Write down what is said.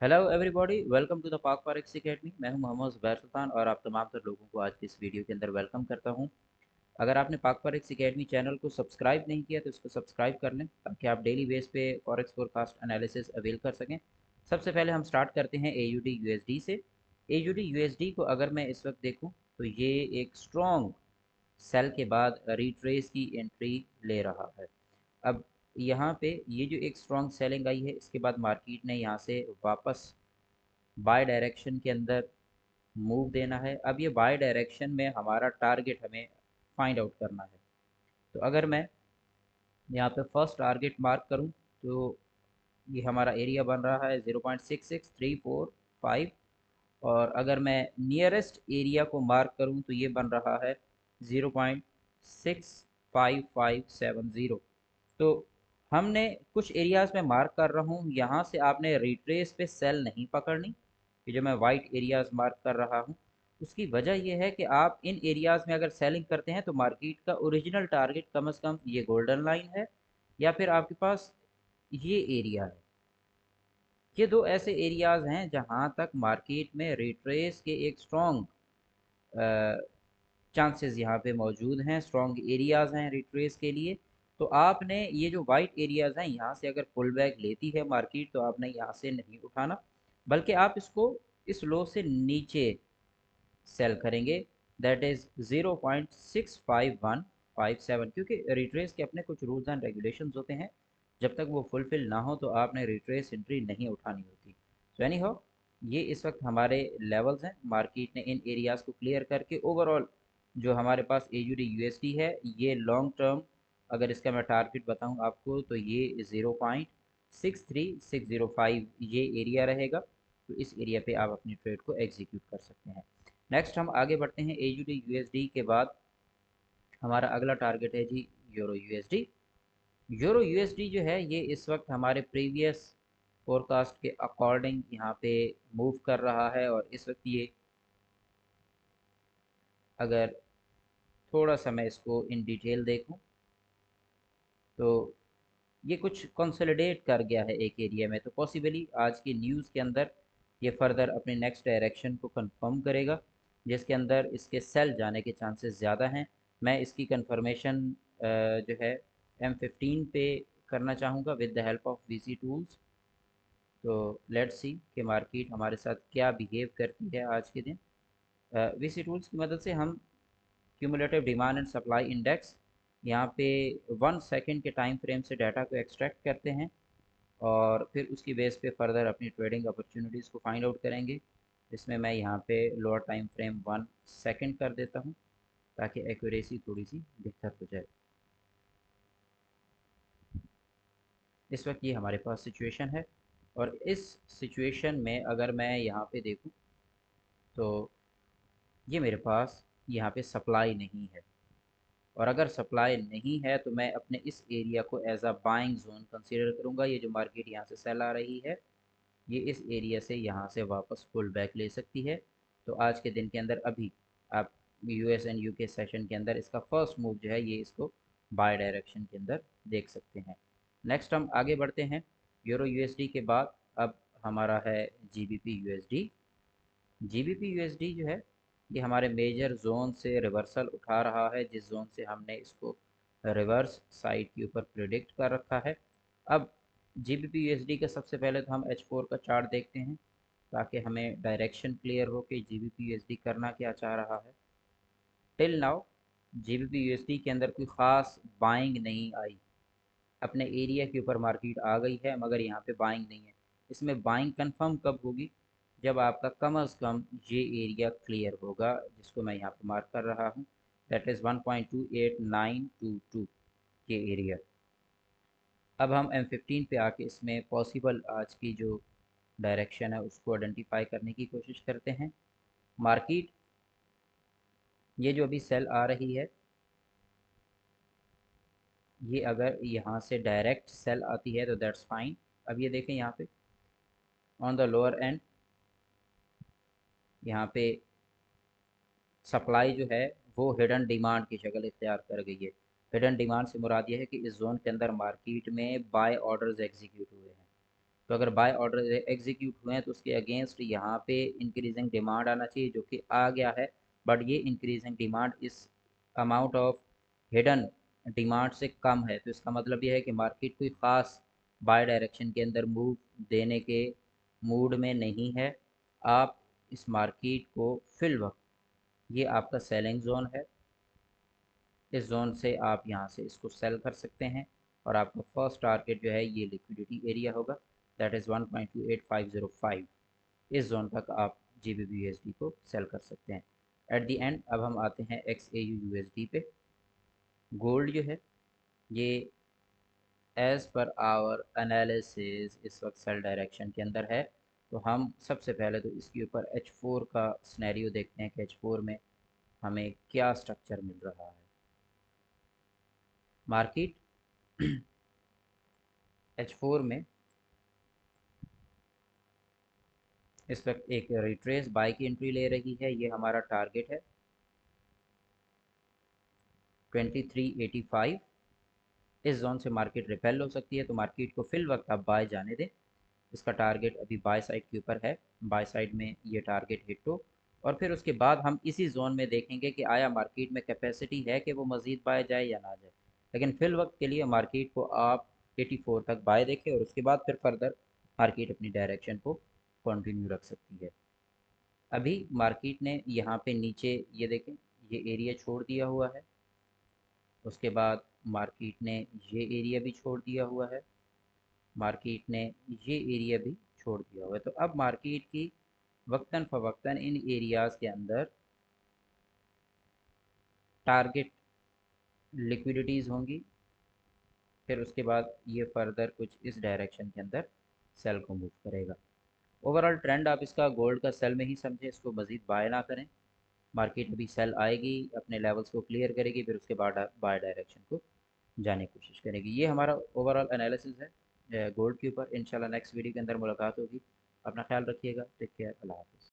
Hello everybody, welcome to the Pak forex academy. मैं हूं मोहम्मद ज़ुबैर सुल्तान और आप तमाम तर लोगों को आज की इस वीडियो के अंदर वेलकम करता हूं। अगर आपने पाक फॉरेक्स एकेडमी चैनल को सब्सक्राइब नहीं किया तो इसको सब्सक्राइब कर लें ताकि आप डेली बेस पे फॉरेक्स फोरकास्ट एनालिसिस अवेल कर सकें। सबसे पहले हम स्टार्ट करते हैं AUD USD से। AUD USD को अगर मैं इस वक्त देखूँ तो ये एक स्ट्रॉन्ग सेल के बाद रिट्रेस की एंट्री ले रहा है। अब यहाँ पे ये जो एक स्ट्रॉन्ग सेलिंग आई है, इसके बाद मार्केट ने यहाँ से वापस बाय डायरेक्शन के अंदर मूव देना है। अब ये बाय डायरेक्शन में हमारा टारगेट हमें फाइंड आउट करना है। तो अगर मैं यहाँ पे फर्स्ट टारगेट मार्क करूँ तो ये हमारा एरिया बन रहा है 0.66345। और अगर मैं नियरेस्ट एरिया को मार्क करूँ तो ये बन रहा है 0.65570। तो हमने कुछ एरियाज में मार्क कर रहा हूँ, यहाँ से आपने रिट्रेस पे सेल नहीं पकड़नी। कि जो मैं वाइट एरियाज मार्क कर रहा हूँ उसकी वजह यह है कि आप इन एरियाज में अगर सेलिंग करते हैं तो मार्केट का ओरिजिनल टारगेट कम से कम ये गोल्डन लाइन है या फिर आपके पास ये एरिया है। ये दो ऐसे एरियाज हैं जहां तक मार्केट में रिट्रेस के एक स्ट्रॉन्ग चांसेस यहाँ पे मौजूद हैं, स्ट्रॉन्ग एरियाज हैं रिट्रेस के लिए। तो आपने ये जो वाइट एरियाज हैं यहाँ से अगर पुल बैक लेती है मार्केट तो आपने यहाँ से नहीं उठाना, बल्कि आप इसको इस लो से नीचे सेल करेंगे। दैट इज़ 0.65157, क्योंकि रिट्रेस के अपने कुछ रूल्स एंड रेगुलेशंस होते हैं। जब तक वो फुलफिल ना हो तो आपने रिट्रेस एंट्री नहीं उठानी होती। सो एनी हाउ, ये इस वक्त हमारे लेवल्स हैं। मार्केट ने इन एरियाज़ को क्लियर करके ओवरऑल जो हमारे पास AUD USD है, ये लॉन्ग टर्म अगर इसका मैं टारगेट बताऊं आपको तो ये 0.63605 ये एरिया रहेगा। तो इस एरिया पे आप अपनी ट्रेड को एग्जीक्यूट कर सकते हैं। नेक्स्ट हम आगे बढ़ते हैं। AUD USD के बाद हमारा अगला टारगेट है जी यूरो USD। यूरो USD जो है ये इस वक्त हमारे प्रीवियस फोरकास्ट के अकॉर्डिंग यहाँ पे मूव कर रहा है। और इस वक्त ये अगर थोड़ा सा मैं इसको इन डिटेल देखूं तो ये कुछ कंसोलिडेट कर गया है एक एरिया में। तो पॉसिबली आज की न्यूज़ के अंदर ये फर्दर अपने नेक्स्ट डायरेक्शन को कंफर्म करेगा जिसके अंदर इसके सेल जाने के चांसेस ज़्यादा हैं। मैं इसकी कंफर्मेशन जो है M15 पे करना चाहूँगा with the help of VC tools. तो लेट्स सी कि मार्केट हमारे साथ क्या बिहेव करती है आज के दिन। VC टूल्स की मदद से हम cumulative demand and supply index यहाँ पे 1 सेकेंड के टाइम फ्रेम से डाटा को एक्सट्रैक्ट करते हैं और फिर उसकी बेस पे फर्दर अपनी ट्रेडिंग अपॉर्चुनिटीज़ को फाइंड आउट करेंगे। इसमें मैं यहाँ पे लोअर टाइम फ्रेम 1 सेकेंड कर देता हूँ ताकि एक्यूरेसी थोड़ी सी बेहतर हो जाए। इस वक्त ये हमारे पास सिचुएशन है और इस सिचुएशन में अगर मैं यहाँ पे देखूँ तो ये मेरे पास यहाँ पे सप्लाई नहीं है। और अगर सप्लाई नहीं है तो मैं अपने इस एरिया को as a buying zone consider करूँगा। ये जो मार्केट यहाँ से सेल आ रही है ये इस एरिया से यहाँ से वापस पुल बैक ले सकती है। तो आज के दिन के अंदर अभी आप US एंड UK सेशन के अंदर इसका फर्स्ट मूव जो है ये इसको बाय डायरेक्शन के अंदर देख सकते हैं। नेक्स्ट हम आगे बढ़ते हैं। यूरो USD के बाद अब हमारा है GBP USD। GBP USD जो है ये हमारे मेजर जोन से रिवर्सल उठा रहा है, जिस जोन से हमने इसको रिवर्स साइड के ऊपर प्रिडिक्ट कर रखा है। अब GBP USD का सबसे पहले तो हम H4 का चार्ट देखते हैं ताकि हमें डायरेक्शन क्लियर हो कि GBP USD करना क्या चाह रहा है। टिल नाउ GBP USD के अंदर कोई ख़ास बाइंग नहीं आई। अपने एरिया के ऊपर मार्केट आ गई है मगर यहाँ पे बाइंग नहीं है। इसमें बाइंग कंफर्म कब होगी? जब आपका कम अज़ कम ये एरिया क्लियर होगा जिसको मैं यहाँ पे मार्क कर रहा हूँ। दैट इज़ 1.28922 ये एरिया। अब हम M15 पे आके इसमें पॉसिबल आज की जो डायरेक्शन है उसको आइडेंटिफाई करने की कोशिश करते हैं। मार्केट ये जो अभी सेल आ रही है ये अगर यहाँ से डायरेक्ट सेल आती है तो दैट्स फाइन। अब ये देखें यहाँ पे ऑन द लोअर एंड यहाँ पे सप्लाई जो है वो हिडन डिमांड की शक्ल इख्तियार कर गई है। हिडन डिमांड से मुराद ये है कि इस जोन के अंदर मार्केट में बाय ऑर्डर्स एग्जीक्यूट हुए हैं। तो अगर बाय ऑर्डर एग्जीक्यूट हुए हैं तो उसके अगेंस्ट यहाँ पे इंक्रीजिंग डिमांड आना चाहिए, जो कि आ गया है। बट ये इंक्रीजिंग डिमांड इस अमाउंट ऑफ हिडन डिमांड से कम है, तो इसका मतलब यह है कि मार्केट कोई ख़ास बाय डायरेक्शन के अंदर मूव देने के मूड में नहीं है। आप इस मार्केट को फिल वक्त, ये आपका सेलिंग जोन है, इस जोन से आप यहाँ से इसको सेल कर सकते हैं। और आपका फर्स्ट टारगेट जो है ये लिक्विडिटी एरिया होगा, दैट इज़ 1.28505। इस जोन तक आप GBP USD को सेल कर सकते हैं। एट द एंड अब हम आते हैं XAU USD पे। गोल्ड जो है ये एज़ पर आवर एनालिसिस इस वक्त सेल डायरेक्शन के अंदर है। तो हम सबसे पहले तो इसके ऊपर H4 का स्नैरियो देखते हैं कि H4 में हमें क्या स्ट्रक्चर मिल रहा है। मार्केट H4 में इस वक्त एक रिट्रेस बाय की एंट्री ले रही है, ये हमारा टारगेट है 2385। इस जोन से मार्केट रिपेल हो सकती है, तो मार्केट को फिल वक्त आप बाय जाने दें। इसका टारगेट अभी बाय साइड के ऊपर है, बाय साइड में ये टारगेट हिट हो। और फिर उसके बाद हम इसी जोन में देखेंगे कि आया मार्केट में कैपेसिटी है कि वो मज़ीद बाय जाए या ना जाए। लेकिन फिल वक्त के लिए मार्केट को आप 84 तक बाय देखें, और उसके बाद फिर फर्दर मार्केट अपनी डायरेक्शन को कंटिन्यू रख सकती है। अभी मार्केट ने यहाँ पे नीचे ये देखें, ये एरिया छोड़ दिया हुआ है। उसके बाद मार्केट ने ये एरिया भी छोड़ दिया हुआ है, मार्केट ने ये एरिया भी छोड़ दिया हुआ है। तो अब मार्केट की वक्तन फ़वक्तन इन एरियाज़ के अंदर टारगेट लिक्विडिटीज़ होंगी। फिर उसके बाद ये फर्दर कुछ इस डायरेक्शन के अंदर सेल को मूव करेगा। ओवरऑल ट्रेंड आप इसका गोल्ड का सेल में ही समझें, इसको मज़ीद बाय ना करें। मार्केट अभी सेल आएगी, अपने लेवल्स को क्लियर करेगी, फिर उसके बाद बाय डायरेक्शन को जाने की कोशिश करेगी। ये हमारा ओवरऑल एनालिसिस है गोल्ड के ऊपर। इंशाल्लाह नेक्स्ट वीडियो के अंदर मुलाकात होगी। अपना ख्याल रखिएगा। Take care. अल्लाह हाफ़िज़।